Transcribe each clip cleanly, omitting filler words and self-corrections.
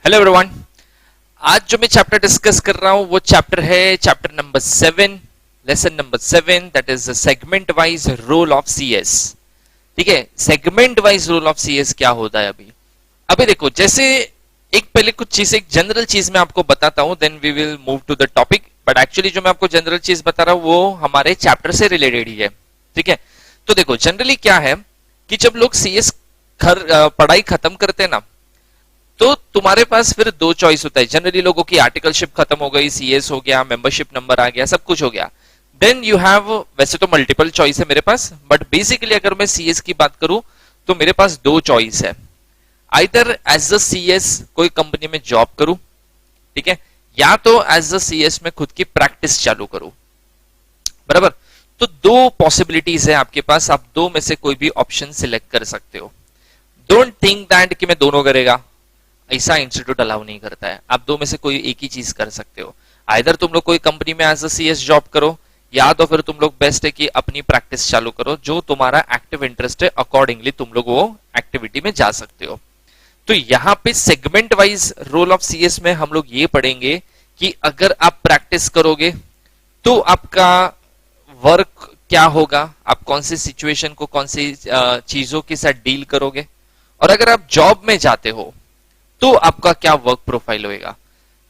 Hello everyone. आज जो मैं चैप्टर डिस्कस कर रहा हूं वो चैप्टर है chapter number 7, lesson number 7, that is segment wise role of CS. ठीक है, segment wise role of CS क्या होता है। अभी अभी देखो, जैसे एक पहले कुछ चीज, एक जनरल चीज मैं आपको बताता हूं, then we will move to the topic. But actually जो मैं आपको जनरल चीज बता रहा हूं वो हमारे चैप्टर से रिलेटेड ही है। ठीक है, तो देखो जनरली क्या है कि जब लोग सीएस पढ़ाई खत्म करते हैं ना, तो तुम्हारे पास फिर दो चॉइस होता है। जनरली लोगों की आर्टिकलशिप खत्म हो गई, सीएस हो गया, मेंबरशिप नंबर आ गया, सब कुछ हो गया, देन यू हैव, वैसे तो मल्टीपल चॉइस है मेरे पास, बट बेसिकली अगर मैं सीएस की बात करूं तो मेरे पास दो चॉइस है। आइदर एज अ सीएस कोई कंपनी में जॉब करूं, ठीक है, या तो एज अ सीएस में खुद की प्रैक्टिस चालू करूं। बराबर, तो दो पॉसिबिलिटीज है आपके पास, आप दो में से कोई भी ऑप्शन सिलेक्ट कर सकते हो। डोंट थिंक दैट कि मैं दोनों करेगा, ऐसा इंस्टीट्यूट अलाउ नहीं करता है। आप दो में से कोई एक ही चीज कर सकते हो। आइदर तुम लोग कोई कंपनी में एज अ सीएस जॉब करो, या तो फिर तुम लोग बेस्ट है कि अपनी प्रैक्टिस चालू करो, जो तुम्हारा एक्टिव इंटरेस्ट है अकॉर्डिंगली तुम लोग वो एक्टिविटी में जा सकते हो। तो यहां पे segment wise role of CS में हम लोग ये पढ़ेंगे कि अगर आप प्रैक्टिस करोगे तो आपका वर्क क्या होगा, आप कौन सी सिचुएशन को, कौन सी चीजों के साथ डील करोगे, और अगर आप जॉब में जाते हो तो आपका क्या वर्क प्रोफाइल होएगा।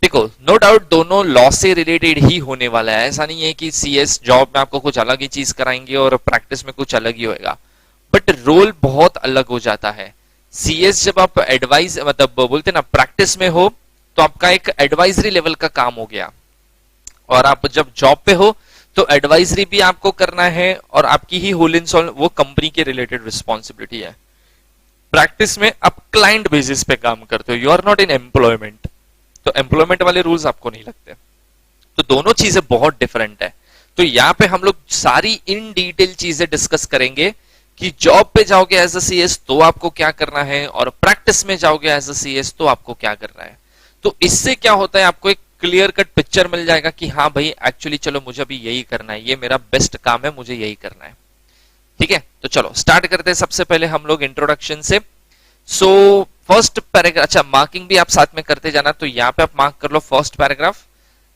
देखो, नो डाउट दोनों लॉ से रिलेटेड ही होने वाला है। ऐसा नहीं है कि सीएस जॉब में आपको कुछ अलग ही चीज कराएंगे और प्रैक्टिस में कुछ अलग ही होएगा, बट रोल बहुत अलग हो जाता है। सीएस जब आप एडवाइस, मतलब बोलते ना प्रैक्टिस में हो, तो आपका एक एडवाइजरी लेवल का काम हो गया, और आप जब जॉब पे हो तो एडवाइजरी भी आपको करना है, और आपकी ही होल इन सोल वो कंपनी के रिलेटेड रिस्पॉन्सिबिलिटी है। प्रैक्टिस में आप क्लाइंट बेसिस पे काम करते हो, you are not in employment, तो एम्प्लॉयमेंट वाले रूल्स आपको नहीं लगते। तो दोनों चीजें बहुत डिफरेंट है। तो यहां पे हम लोग सारी इन डिटेल चीजें डिस्कस करेंगे कि जॉब पे जाओगे एज अ सीएस तो आपको क्या करना है, और प्रैक्टिस में जाओगे एज अ सीएस तो आपको क्या करना है। तो इससे क्या होता है, आपको एक क्लियर कट पिक्चर मिल जाएगा कि हाँ भाई एक्चुअली चलो मुझे अभी यही करना है, ये मेरा बेस्ट काम है, मुझे यही करना है। ठीक है, तो चलो स्टार्ट करते हैं। सबसे पहले हम लोग इंट्रोडक्शन से। सो फर्स्ट पैराग्राफ, अच्छा मार्किंग भी आप साथ में करते जाना, तो यहां पे आप मार्क कर लो फर्स्ट पैराग्राफ।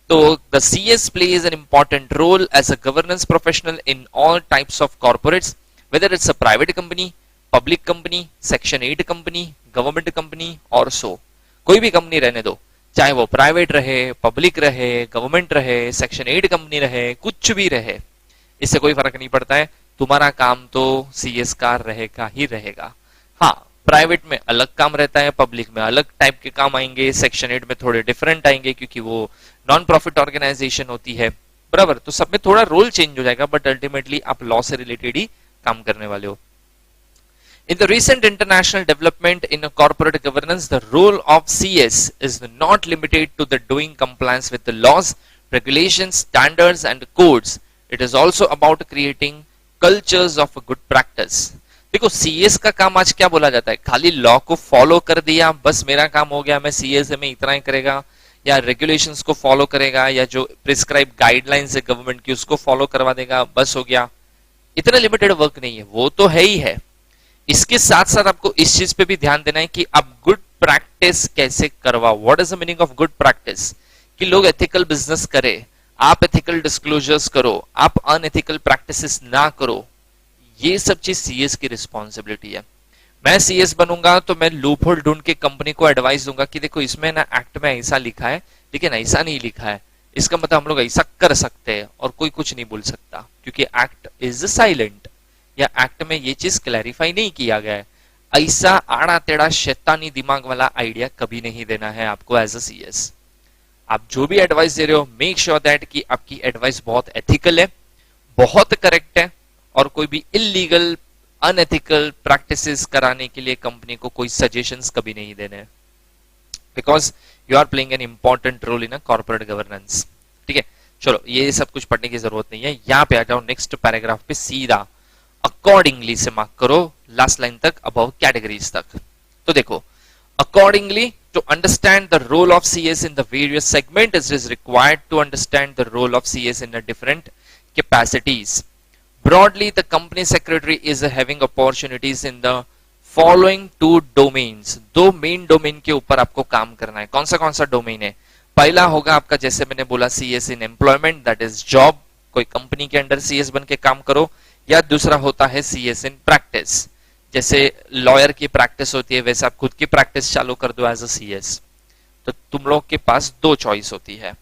तो the CS plays an important role as a governance professional in all types of corporates, whether it's a private company, public company, section 8 company, government company और सो। कोई भी कंपनी रहने दो, चाहे वो प्राइवेट रहे, public रहे, गवर्नमेंट रहे, सेक्शन 8 कंपनी रहे, कुछ भी रहे, इससे कोई फर्क नहीं पड़ता है। तुम्हारा काम तो सीएस का रहेगा ही रहेगा। हाँ, प्राइवेट में अलग काम रहता है, पब्लिक में अलग टाइप के काम आएंगे, सेक्शन 8 में थोड़े डिफरेंट आएंगे क्योंकि वो नॉन प्रॉफिट ऑर्गेनाइजेशन होती है। बराबर, तो सब में थोड़ा रोल चेंज हो जाएगा, बट अल्टीमेटली आप लॉ से रिलेटेड ही काम करने वाले हो। In the recent international development in a corporate governance, the role of CS is not limited to the doing compliance with the laws, regulations, standards and codes. It is also about creating cultures of a good practice. देखो, CS का काम आज क्या बोला जाता है, खाली law को फॉलो कर दिया, बस मेरा काम हो गया, मैं सीएस में इतना ही करेगा, या रेगुलेशंस को फॉलो करेगा, या जो प्रिस्क्राइब गाइडलाइंस है गवर्नमेंट की उसको फॉलो करवा देगा, बस हो गया। इतना लिमिटेड वर्क नहीं है, वो तो है ही है। इसके साथ साथ आपको इस चीज पे भी ध्यान देना है कि आप गुड प्रैक्टिस कैसे करवाओ। What is the meaning of good practice, कि लोग एथिकल बिजनेस करें, आप एथिकल डिस्क्लोजर्स करो, आप अनएथिकल प्रैक्टिसेस ना करो। ये सब चीज सीएस की रिस्पॉन्सिबिलिटी है। मैं सीएस बनूंगा तो मैं लूप होल ढूंढ के कंपनी को एडवाइस दूंगा कि देखो इसमें ना एक्ट में ऐसा लिखा है, लेकिन ऐसा नहीं लिखा है, इसका मतलब हम लोग ऐसा कर सकते हैं, और कोई कुछ नहीं बोल सकता क्योंकि एक्ट इज साइलेंट, या एक्ट में ये चीज क्लैरिफाई नहीं किया गया है। ऐसा आड़ा टेढ़ा शैतानी दिमाग वाला आइडिया कभी नहीं देना है आपको एज अ सीएस। आप जो भी एडवाइस दे रहे हो, मेक श्योर दैट कि आपकी एडवाइस बहुत एथिकल है, बहुत करेक्ट है, और कोई भी इलीगल अनएथिकल प्रैक्टिसेस कराने के लिए कंपनी को कोई सजेशंस कभी नहीं देने, because you are playing an important role in a corporate governance. ठीक है, चलो ये सब कुछ पढ़ने की जरूरत नहीं है, यहां पे आ जाओ नेक्स्ट पैराग्राफ पे, सीधा अकॉर्डिंगली से मार्क करो लास्ट लाइन तक, अबव कैटेगरीज तक। तो देखो, accordingly to understand the role of CS in the various segments, it is required to understand the role of CS in the different capacities. Broadly, the company secretary is having opportunities in the following two domains, दो main domain के ऊपर आपको काम करना है। कौन सा domain है? पहला होगा आपका, जैसे मैंने बोला, CS in employment, that is job, कोई कंपनी के अंडर सीएस बन के काम करो। या दूसरा होता है सीएस इन प्रैक्टिस, जैसे लॉयर की प्रैक्टिस होती है वैसे आप खुद की प्रैक्टिस चालू कर दो एज अ सीएस। तो तुम लोग के पास दो चॉइस होती है।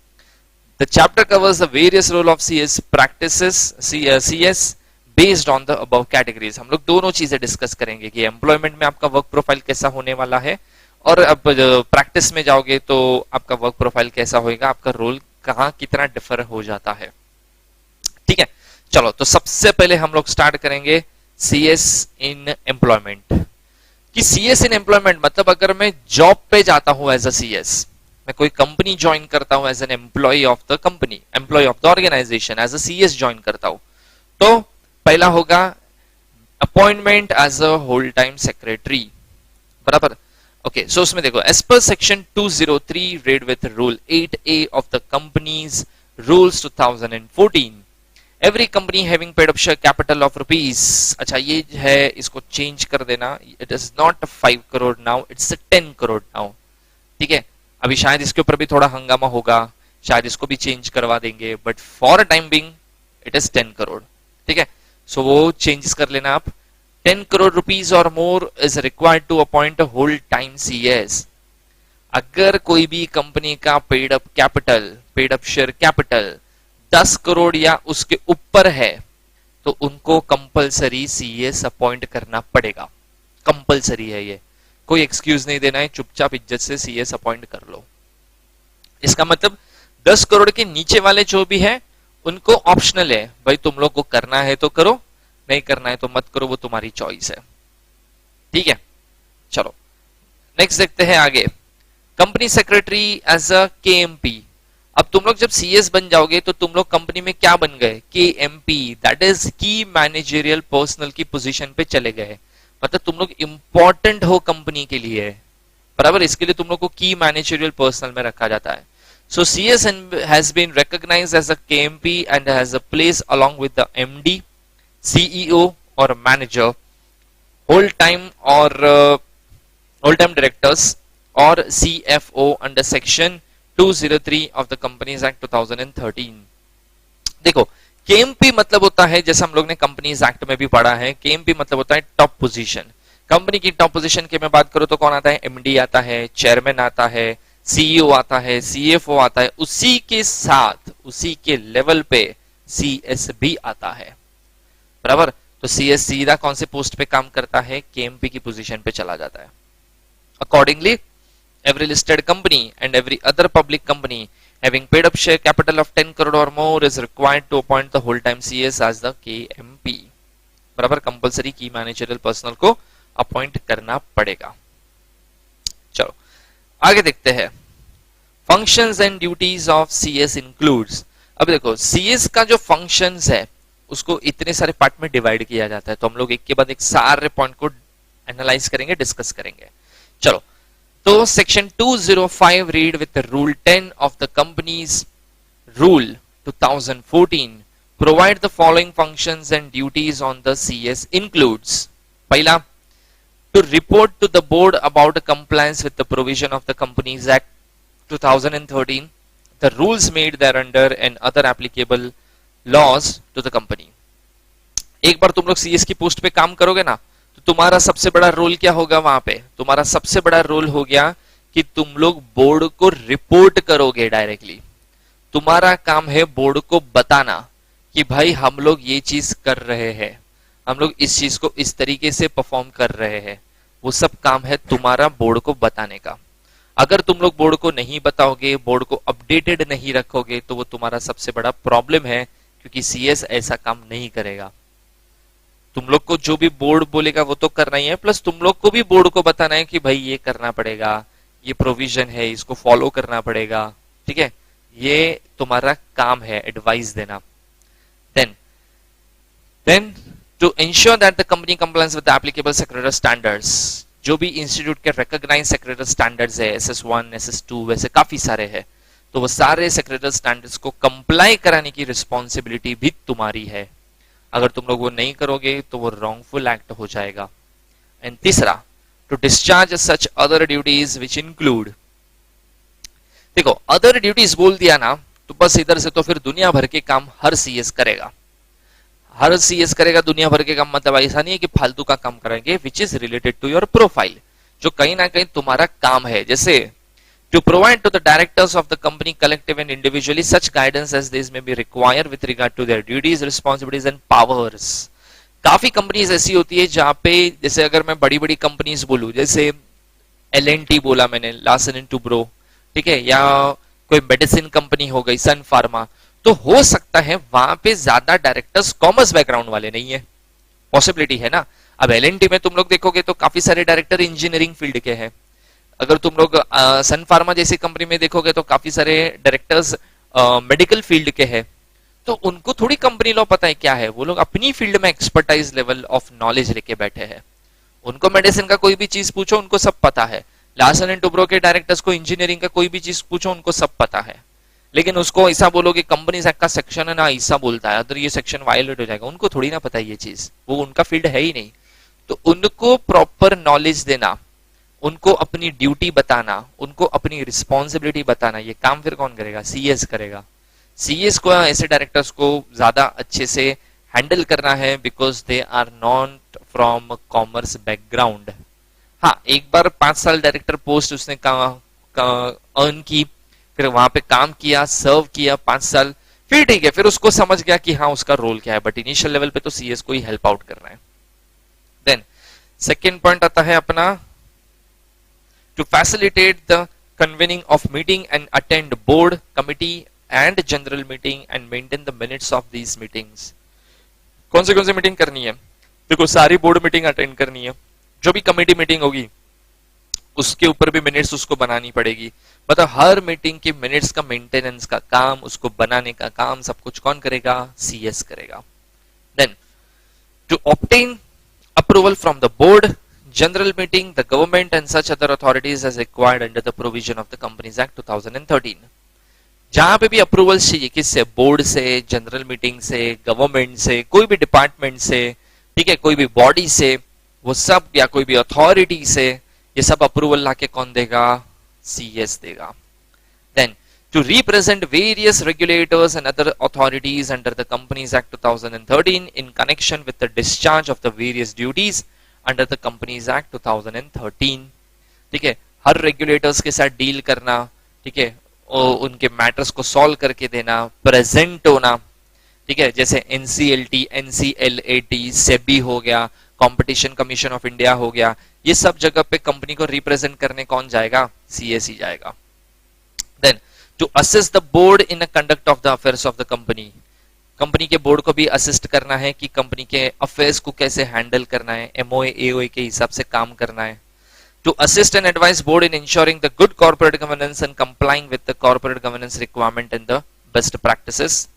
The chapter covers the various role of CS practices, CS based on the above categories. हम लोग दोनों चीजें डिस्कस करेंगे कि एम्प्लॉयमेंट में आपका वर्क प्रोफाइल कैसा होने वाला है, और अब प्रैक्टिस में जाओगे तो आपका वर्क प्रोफाइल कैसा होएगा, आपका रोल कहाँ कितना डिफर हो जाता है। ठीक है, चलो तो सबसे पहले हम लोग स्टार्ट करेंगे सीएस इन एम्प्लॉयमेंट। कि सीएस इन एम्प्लॉयमेंट मतलब अगर मैं जॉब पे जाता हूं एज अ सीएस, मैं कोई कंपनी ज्वाइन करता हूं as an employee of the company, employee of the organisation, as a CS join करता हूं, तो पहला होगा appointment as a whole time secretary. बराबर, ओके। सो उसमें देखो, as per section 203 read with rule 8A of the companies rules 2014, every company having paid up share capital of rupees, अच्छा ये है, इसको चेंज कर देना, it is not 5 crore now, it's 10 crore now. ठीक है, अभी शायद इसके ऊपर भी थोड़ा हंगामा होगा, शायद इसको भी चेंज करवा देंगे, but for time being it is 10 crore. ठीक है, सो वो चेंजेस कर लेना आप। 10 करोड़ रुपीज और more is required to appoint whole time CS. अगर कोई भी कंपनी का paid up capital, paid up share capital 10 crore या उसके ऊपर है, तो उनको कंपलसरी सीएस अपॉइंट करना पड़ेगा। कंपलसरी है ये, कोई एक्सक्यूज नहीं देना है, चुपचाप इज्जत से सीएस अपॉइंट कर लो। इसका मतलब 10 करोड़ के नीचे वाले जो भी है उनको ऑप्शनल है, भाई तुम लोग को करना है तो करो, नहीं करना है तो मत करो, वो तुम्हारी चॉइस है। ठीक है, चलो नेक्स्ट देखते हैं आगे। Company secretary as a KMP. अब तुम लोग जब सीएस बन जाओगे तो तुम लोग कंपनी में क्या बन गए? केएमपी, दैट इज की मैनेजरियल पर्सनल की पोजीशन पे चले गए, मतलब तुम लोग इंपॉर्टेंट हो कंपनी के लिए। बराबर, इसके लिए तुम लोग को की मैनेजरियल पर्सनल में रखा जाता है। So CS has been recognized as a KMP and has a place along with the MD, CEO or manager, whole time or whole time directors or CFO under section 203 of the Companies Act 2013। देखो, KMP मतलब होता है, जैसे हम लोग ने companies act में भी पढ़ा है, KMP मतलब होता है टॉप पोजीशन। कंपनी की टॉप पोजीशन की मैं बात करूं तो कौन आता है? MD आता है, चेयरमैन आता है, सीईओ आता है, सीएफओ आता है, उसी के साथ उसी के लेवल पे सीएस भी आता है। बराबर, तो सीएस सीधा कौन से पोस्ट पे काम करता है? केएमपी की पोजीशन पे चला जाता है। Accordingly every listed company and every other public company having paid up share capital of 10 crore और more is required to appoint the whole time CS as the KMP. बराबर, कंपलसरी की मैनेजरियल पर्सनल को appoint करना पड़ेगा। चलो आगे देखते हैं। Functions and duties of CS includes. अब देखो, सीएस का जो फंक्शंस है उसको इतने सारे पार्ट में डिवाइड किया जाता है, तो हम लोग एक के बाद एक सारे पॉइंट को एनालाइज करेंगे, डिस्कस करेंगे। चलो, तो section 205 read with rule 10 of the companies rule 2014 provide the following functions and duties on the CS includes. पहला, to report to the board about compliance with the provision of the Companies Act 2013, the rules made thereunder and other applicable laws to the company। एक बार तुम लोग CS की post पे काम करोगे ना, तो तुम्हारा सबसे बड़ा रोल क्या होगा वहां पे? तुम्हारा सबसे बड़ा रोल हो गया कि तुम लोग बोर्ड को रिपोर्ट करोगे डायरेक्टली। तुम्हारा काम है बोर्ड को बताना कि भाई हम लोग ये चीज कर रहे हैं, हम लोग इस चीज को इस तरीके से परफॉर्म कर रहे हैं। वो सब काम है तुम्हारा बोर्ड को बताने का। अगर तुम लोग बोर्ड को नहीं बताओगे, बोर्ड को अपडेटेड नहीं रखोगे, तो वो तुम्हारा सबसे बड़ा प्रॉब्लम है, क्योंकि सीएस ऐसा काम नहीं करेगा। तुम लोग को जो भी बोर्ड बोलेगा वो तो करना ही है, प्लस तुम लोग को भी बोर्ड को बताना है कि भाई ये करना पड़ेगा, ये प्रोविजन है, इसको फॉलो करना पड़ेगा। ठीक है, ये तुम्हारा काम है, एडवाइस देना। Then to ensure that the company complies with the applicable secretarial standards, जो भी इंस्टीट्यूट के रिकॉग्नाइज्ड सेक्रेटरी स्टैंडर्ड्स है, SS1, SS2, वैसे काफी सारे हैं, तो वो सारे सेक्रेटरी स्टैंडर्ड्स को कंप्लाई कराने की रिस्पॉन्सिबिलिटी भी तुम्हारी है। अगर तुम लोग वो नहीं करोगे तो वो रॉन्गफुल एक्ट हो जाएगा। एंड तीसरा to discharge such other duties which include, देखो अदर ड्यूटीज बोल दिया ना तो बस इधर से तो फिर दुनिया भर के काम हर सीएस करेगा, हर सीएस करेगा दुनिया भर के काम, मतलब ऐसा नहीं है कि फालतू का काम करेंगे, which is related to your profile, जो कहीं ना कहीं तुम्हारा काम है। जैसे to provide to the directors of the company collective and individually such guidance as these may be required with regard to their duties, responsibilities and powers। काफी companies ऐसी होती है जहां पे, जैसे अगर मैं बड़ी बड़ी कंपनीज बोलूं, जैसे L&T बोला मैंने, लार्सन एंड टुब्रो, ठीक है, या कोई मेडिसिन कंपनी हो गई सन फार्मा, तो हो सकता है वहां पे ज्यादा डायरेक्टर्स कॉमर्स बैकग्राउंड वाले नहीं है, पॉसिबिलिटी है ना। अब L&T में तुम लोग देखोगे तो काफी सारे डायरेक्टर इंजीनियरिंग फील्ड के हैं, अगर तुम लोग सन फार्मा जैसी कंपनी में देखोगे तो काफी सारे डायरेक्टर्स मेडिकल फील्ड के हैं, तो उनको थोड़ी कंपनी लॉ पता है क्या है, वो लोग अपनी फील्ड में एक्सपर्टाइज लेवल ऑफ नॉलेज लेके बैठे हैं, उनको मेडिसिन का कोई भी चीज पूछो उनको सब पता है। लार्सन एंड टुब्रो के डायरेक्टर्स को इंजीनियरिंग का कोई भी चीज पूछो उनको सब पता है, लेकिन उसको ऐसा बोलोगे कंपनी एक्ट का सेक्शन है ना ऐसा बोलता है, अगर ये सेक्शन वायलेट हो जाएगा, उनको थोड़ी ना पता है ये चीज, वो उनका फील्ड है ही नहीं। तो उनको प्रॉपर नॉलेज देना, उनको अपनी ड्यूटी बताना, उनको अपनी रिस्पॉन्सिबिलिटी बताना, ये काम फिर कौन करेगा, सीएस करेगा। सीएस को ऐसे डायरेक्टर्स को ज्यादा अच्छे से हैंडल करना है, because they are not from commerce background. हाँ, एक बार 5 साल डायरेक्टर पोस्ट उसने अर्न की, फिर वहां पे काम किया, सर्व किया 5 साल, फिर ठीक है, फिर उसको समझ गया कि हाँ उसका रोल क्या है, बट इनिशियल लेवल पे तो सीएस को ही हेल्प आउट करना है। देन सेकेंड पॉइंट आता है अपना, to facilitate the convening of meeting and attend board, committee and general meeting and maintain the minutes of these meetings। कौन से मीटिंग करनी है, देखो सारी बोर्ड मीटिंग अटेंड करनी है, जो भी कमेटी मीटिंग होगी उसके ऊपर भी मिनट्स उसको बनानी पड़ेगी, मतलब हर मीटिंग की मिनट्स का मेंटेनेंस का काम, उसको बनाने का काम सब कुछ कौन करेगा, सीएस करेगा। Then to obtain approval from the board, general meeting, the government and such other authorities as required under the provision of the Companies Act 2013। जहां पे भी अप्रूवल्स चाहिए, किससे, बोर्ड से, जनरल मीटिंग से, गवर्नमेंट से, कोई भी डिपार्टमेंट से, ठीक है, कोई भी बॉडी से, वो सब, या कोई भी अथॉरिटी से, ये सब अप्रूवल लाके कौन देगा, सीएस देगा। Then to represent various regulators and other authorities under the Companies Act 2013 in connection with the discharge of the various duties under the Companies Act 2013, ठीक है, हर रेगुलेटर्स के साथ डील करना, ठीक है, उनके मैटर्स को सॉल्व करके देना, प्रेजेंट होना, ठीक है, जैसे एनसीएलटी, एनसीएलएटी, सेबी हो गया, कंपटीशन कमीशन ऑफ इंडिया हो गया, ये सब जगह पे कंपनी को रिप्रेजेंट करने कौन जाएगा, सीएस ही जाएगा। Then to assist the board in the conduct of the affairs of the company, company के बोर्ड को भी असिस्ट करना है कि कंपनी के अफेयर्स को कैसे हैंडल करना है, एमओए एओए के हिसाब से काम करना है। To assist and advise board in ensuring the good corporate governance and complying with the corporate governance requirement and the best practices.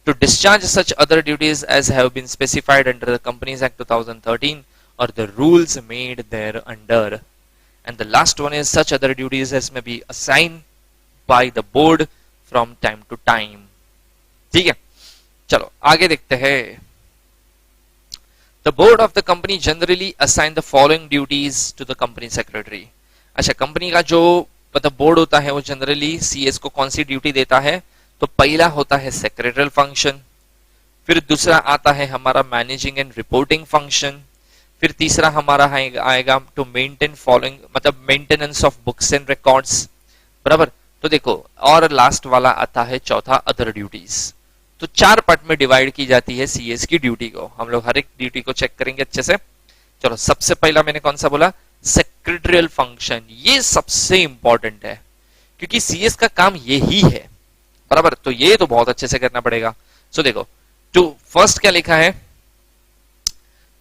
To discharge such other duties as have been specified under the Companies Act 2013 और the rules made thereunder. And the last one is such other duties as may be assigned by the board from time to time. ठीक है, चलो आगे देखते हैं। The board of the company generally assign the following duties to the company secretary. अच्छा, company का जो मतलब बोर्ड होता है वो जनरली सीएस को कौन सी ड्यूटी देता है, तो पहला होता है सेक्रेटरियल फंक्शन, फिर दूसरा आता है हमारा मैनेजिंग एंड रिपोर्टिंग फंक्शन, फिर तीसरा हमारा आएगा टू मेंटेन फॉलोइंग, मतलब maintenance of books and records, बराबर। तो देखो, और लास्ट वाला आता है चौथा अदर ड्यूटीज। तो 4 पार्ट में डिवाइड की जाती है सीएस की ड्यूटी को। हम लोग हर एक ड्यूटी को चेक करेंगे अच्छे से। चलो, सबसे पहला मैंने कौन सा बोला, सेक्रेटरियल फंक्शन। ये सबसे इंपॉर्टेंट है क्योंकि सीएस का काम ये ही है, बराबर। तो ये तो बहुत अच्छे से करना पड़ेगा। सो देखो, टू फर्स्ट क्या लिखा है,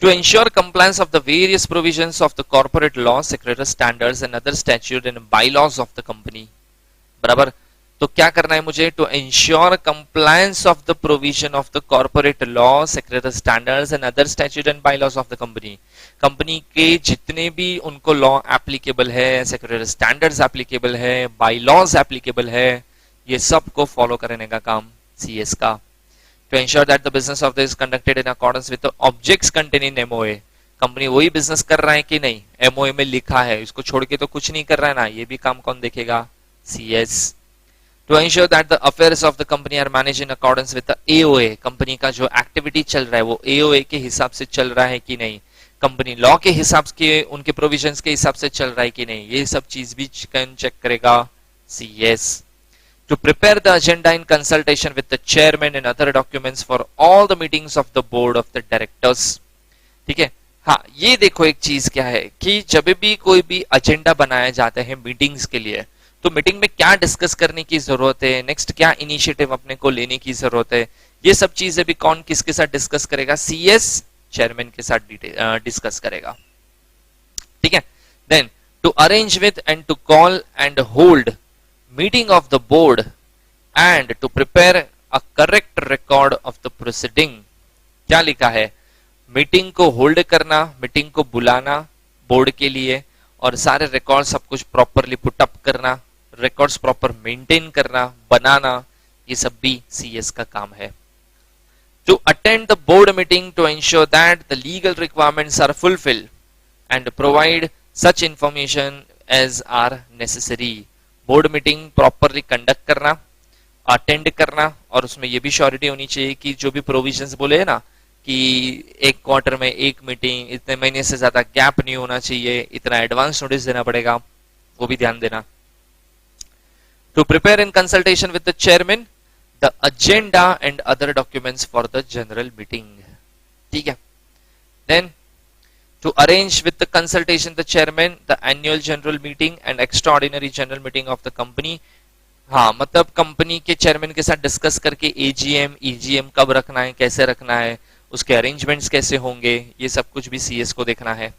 to ensure compliance of the various provisions of the corporate law, secretary standards and other statute and bylaws of the company, बराबर। तो क्या करना है मुझे, to ensure compliance of the provision of the corporate law, secretary standards and other statute and bylaws of the company. Company के जितने भी उनको लॉ एप्लीकेबल है, सेक्रेटरी स्टैंडर्ड्स एप्लीकेबल है, बायलॉज एप्लीकेबल है, ये सब को फॉलो करने का काम सीएस का। To ensure that the business of this conducted in accordance with the objects contain in MOA. Company वही बिजनेस कर रहा है कि नहीं, एमओए में लिखा है, इसको छोड़ के तो कुछ नहीं कर रहा है ना, ये भी काम कौन देखेगा, CS. To ensure that the affairs of the company are manage in accordance with the AOA, company का जो एक्टिविटी चल रहा है वो एओए के हिसाब से चल रहा है कि नहीं, कंपनी लॉ के हिसाब के, उनके प्रोविजंस के हिसाब से चल रहा है कि नहीं, ये सब चीज भी चेक करेगा CS. To prepare the agenda in consultation with the chairman and other documents for all the meetings of the board of the directors। ठीक है, हाँ ये देखो एक चीज क्या है कि जब भी कोई भी एजेंडा बनाया जाता है मीटिंग्स के लिए, तो मीटिंग में क्या डिस्कस करने की जरूरत है, नेक्स्ट क्या इनिशिएटिव अपने को लेने की जरूरत है, ये सब चीजें भी कौन किसके साथ डिस्कस करेगा, सीएस चेयरमैन के साथ डिस्कस करेगा। ठीक है, then to arrange with and to call and hold meeting of the board and to prepare a correct record of the proceeding। क्या लिखा है, मीटिंग को होल्ड करना, मीटिंग को बुलाना बोर्ड के लिए, और सारे रिकॉर्ड सब कुछ प्रॉपरली पुट अप करना, रिकॉर्ड्स प्रॉपर मेंटेन करना, बनाना, ये सब भी सीएस का काम है। To attend the board meeting to ensure that the legal requirements are fulfilled and provide such information as are necessary। Board meeting properly conduct करना, attend करना, और उसमें ये भी श्योरिटी होनी चाहिए कि जो भी प्रोविजंस बोले है ना कि एक क्वार्टर में एक मीटिंग, इतने महीने से ज्यादा गैप नहीं होना चाहिए, इतना एडवांस नोटिस देना पड़ेगा, वो भी ध्यान देना। To prepare in consultation with the chairman the agenda and other documents for the general meeting. ठीक है, then to arrange with the consultation the chairman the annual general meeting and extraordinary general meeting of the company। हाँ मतलब company के chairman के साथ discuss करके AGM EGM कब रखना है, कैसे रखना है, उसके अरेंजमेंट्स कैसे होंगे, ये सब कुछ भी सीएस को देखना है।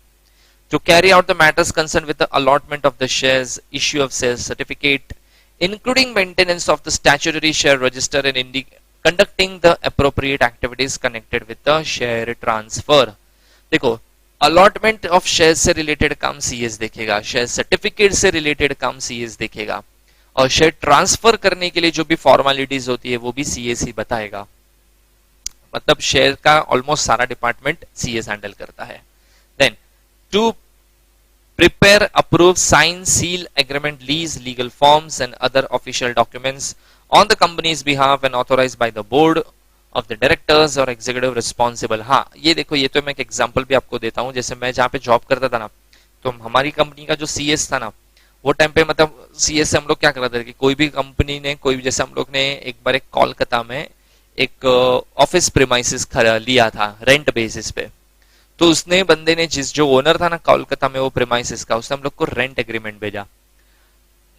to carry out the matters concerned with the allotment of the shares, issue of sales certificate, including maintenance of the statutory share register and conducting the appropriate activities connected with the share transfer। देखो allotment of share से related काम CS देखेगा, share certificate से related काम CS देखेगा, और share transfer करने के लिए जो भी फॉर्मेलिटीज होती है वो भी सीएस ही बताएगा। मतलब शेयर का ऑलमोस्ट सारा डिपार्टमेंट सीएस हैंडल करता है। Then to prepare, approve, sign, seal, agreement, lease, legal forms and other official documents on the company's behalf and authorised by the board of the directors और executive responsible. हाँ ये देखो, ये तो मैं एक एग्जांपल भी आपको देता हूँ। जैसे मैं जहाँ पे जॉब करता था ना, तो हमारी कंपनी का जो सीएस था ना, वो टाइम पे मतलब सीएस से हम लोग क्या करते थे कि कोई भी कंपनी ने, कोई भी, जैसे हम लोग ने एक बार एक कोलकाता में एक ऑफिस प्रीमाइसिस लिया था रेंट बेसिस पे, तो उसने बंदे ने, जिस जो ओनर था ना कोलकाता में वो प्रीमाइसिस का, उसने हम लोग को रेंट एग्रीमेंट भेजा।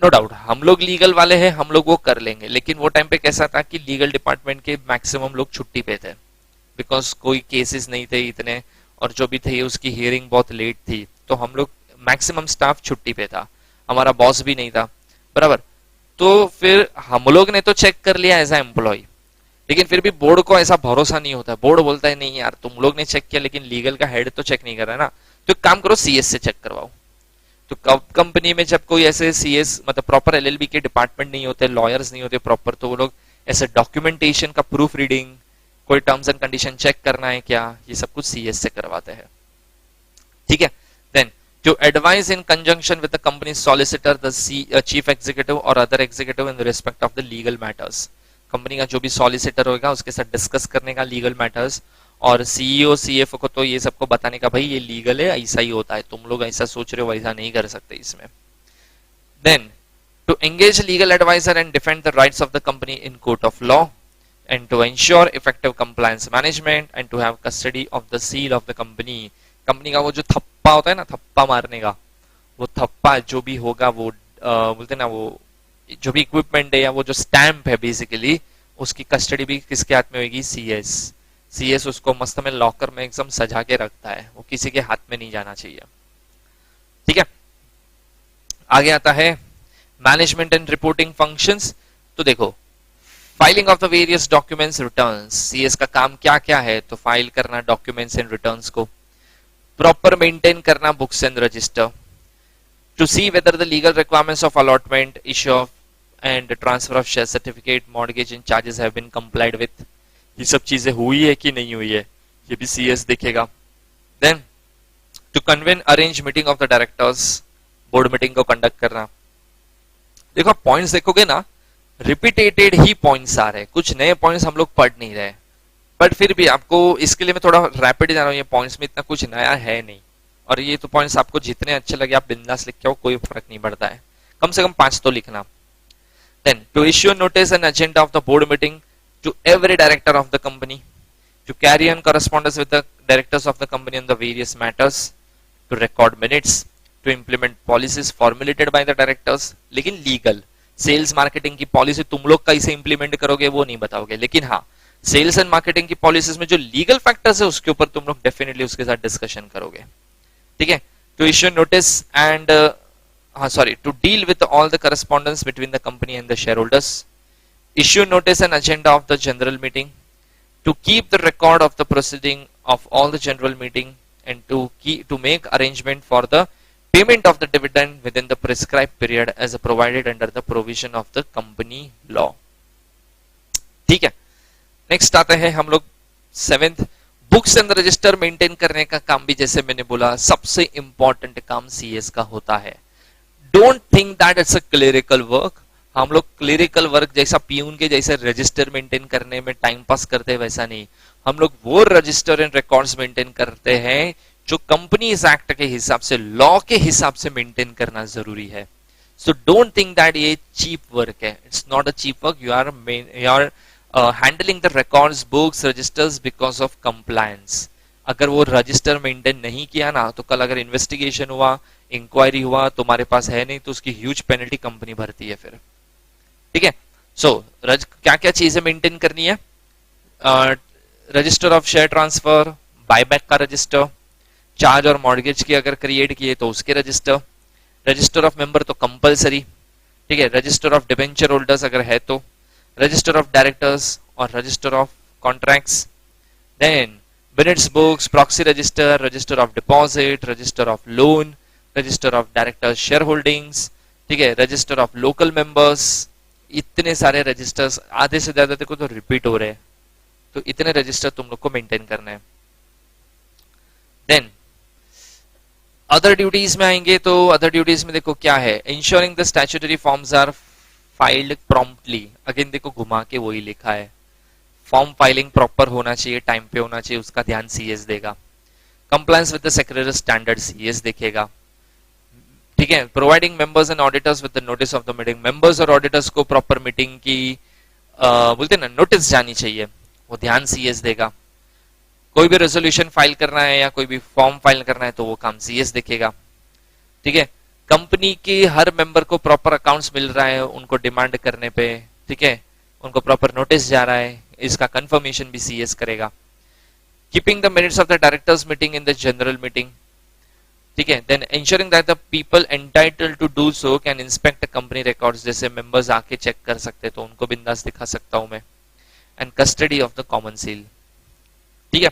नो डाउट हम लोग लीगल वाले हैं, हम लोग वो कर लेंगे, लेकिन वो टाइम पे कैसा था कि लीगल डिपार्टमेंट के मैक्सिमम लोग छुट्टी पे थे, बिकॉज कोई केसेस नहीं थे इतने, और जो भी थे उसकी हियरिंग बहुत लेट थी, तो हम लोग मैक्सिमम स्टाफ छुट्टी पे था, हमारा बॉस भी नहीं था, बराबर। तो फिर हम लोग ने तो चेक कर लिया एज ए एम्प्लॉय, लेकिन फिर भी बोर्ड को ऐसा भरोसा नहीं होता, बोर्ड बोलता है नहीं यार तुम लोग ने चेक किया लेकिन लीगल का हेड तो चेक नहीं कर रहा है ना, तो एक काम करो सीएस से चेक करवाओ। तो कंपनी में जब कोई ऐसे सीएस मतलब प्रॉपर एलएलबी के डिपार्टमेंट नहीं होते, लॉयर्स नहीं होते प्रॉपर, तो वो लोग ऐसे डॉक्यूमेंटेशन का प्रूफ रीडिंग, कोई टर्म्स एंड कंडीशन चेक करना है क्या, ये सब कुछ सीएस से करवाते हैं। ठीक है, then to advise in conjunction with the company solicitor the chief executive और other executive in respect of the legal matters. Company का जो भी सॉलिसिटर होगा उसके साथ डिस्कस करने का लीगल मैटर्स, और सीईओ सीएफओ को तो ये सबको बताने का भाई ये लीगल है, ऐसा ही होता है, तुम लोग ऐसा सोच रहे हो वैसा नहीं कर सकते इसमें। Then to engage legal adviser and defend the rights of the company in court of law and to ensure effective compliance management and to have custody of the seal of the company. Company का वो जो थप्पा होता है ना, थप्पा मारने का, वो थप्पा जो भी होगा वो बोलते ना, वो जो भी इक्विपमेंट है या वो जो स्टैंप है बेसिकली, उसकी कस्टडी भी किसके हाथ में होगी, सीएस। सीएस उसको मस्त में लॉकर में एकदम सजा के रखता है, वो किसी के हाथ में नहीं जाना चाहिए। ठीक है, आगे आता है मैनेजमेंट एंड रिपोर्टिंग फंक्शंस। तो देखो filing of the various documents returns, CS का काम क्या क्या है, तो फाइल करना डॉक्यूमेंट्स एंड रिटर्न्स को, प्रॉपर मेंटेन करना books and register, to see whether the legal requirements of allotment, issue of and transfer of share certificate, mortgage and charges have been complied with, ये सब चीजें हुई है कि नहीं हुई है, ये भी सीएस देखेगा। Then to convene arrange meeting of the directors, board meeting को कंडक्ट करना। देखो पॉइंट्स देखोगे ना, रिपीटेटेड ही पॉइंट्स आ रहे हैं, कुछ नए पॉइंट्स हम लोग पढ़ नहीं रहे, बट फिर भी आपको इसके लिए मैं थोड़ा रैपिड जा रहा हूँ, ये पॉइंट्स में इतना कुछ नया है नहीं, और ये तो पॉइंट्स आपको जितने अच्छे लगे आप बिंदास लिख के आओ, कोई फर्क नहीं पड़ता है, कम से कम 5 तो लिखना। Then to issue notice and agenda of the board meeting to every director of the company, to carry on correspondence with the directors of the company on the various matters, to record minutes, to implement policies formulated by the directors। लेकिन legal sales marketing की policy तुम लोग कैसे implement करोगे वो नहीं बताओगे, लेकिन हाँ सेल्स एंड मार्केटिंग की पॉलिसीज में जो लीगल फैक्टर्स है उसके ऊपर तुम लोग डेफिनेटली उसके साथ डिस्कशन करोगे, ठीक है। To issue notice and to deal with all the correspondence between the company and the shareholders, issue notice and agenda of the general meeting, to keep the record of the proceeding of all the general meeting, and to make arrangement for the payment of the dividend within the prescribed period as provided under the provision of the company law। ठीक है, next आते हैं हम लोग 7th, books and register maintain करने का काम भी जैसे मैंने बोला सबसे इंपॉर्टेंट काम सीएस का होता है। Don't think that it's a clerical work, हम लोग क्लेरिकल वर्क जैसा पीयून के जैसे रजिस्टर मेंटेन करने में टाइम पास करते हैं वैसा नहीं, हम लोग वो रजिस्टर एंड रिकॉर्ड्स मेंटेन करते हैं जो कंपनीज एक्ट के हिसाब से, लॉ के हिसाब से मेंटेन करना जरूरी है। सो डोंट थिंक दैट ये चीप वर्क है, it's not a cheap work, you are handling the records, books, registers because of compliance. अगर वो रजिस्टर मेंटेन नहीं किया ना तो कल अगर इन्वेस्टिगेशन हुआ, इंक्वायरी हुआ, तुम्हारे पास है नहीं तो उसकी ह्यूज पेनल्टी कंपनी भरती है फिर, ठीक है। सो क्या क्या चीजें मेंटेन करनी है, register of share transfer, buyback का रजिस्टर, चार्ज और मॉर्गेज की अगर क्रिएट किए तो उसके रजिस्टर, रजिस्टर ऑफ मेंबर तो कंपलसरी, ठीक है, रजिस्टर ऑफ डिबेंचर होल्डर्स अगर है तो, रजिस्टर ऑफ डायरेक्टर्स और register of contracts, then minutes, books, proxy register, register of deposit, register of loan, register of directors shareholdings, ठीक है, register of local members, इतने सारे रजिस्टर्स, आधे से ज्यादा देखो तो रिपीट हो रहे हैं, तो इतने रजिस्टर तुम लोग को मेंटेन करना है। देन अदर ड्यूटीज में आएंगे तो अदर ड्यूटीज में देखो क्या है, ensuring the statutory forms are filed promptly, again देखो घुमा के वही लिखा है, फॉर्म फाइलिंग प्रॉपर होना चाहिए, टाइम पे होना चाहिए, उसका ध्यान सीएस देगा। Compliance with the secretary standard CS देखेगा, ठीक है। Providing members and auditors with the notice of the meeting, members और ऑडिटर्स को प्रॉपर मीटिंग की बोलते हैं ना नोटिस जानी चाहिए, वो ध्यान सीएस देगा। कोई भी रेजोल्यूशन फाइल करना है या कोई भी फॉर्म फाइल करना है तो वो काम सीएस देखेगा, ठीक है। कंपनी के हर मेंबर को प्रॉपर अकाउंट्स मिल रहा है उनको डिमांड करने पे, ठीक है, उनको प्रॉपर नोटिस जा रहा है, इसका कंफर्मेशन भी सीएस करेगा। Keeping the minutes of the directors meeting in the general meeting, ठीक है। Then ensuring that the people entitled to do so can inspect company records, जैसे मेंबर्स आके चेक कर सकते तो उनको बिंदास दिखा सकता हूं मैं। And custody of the common seal, ठीक है।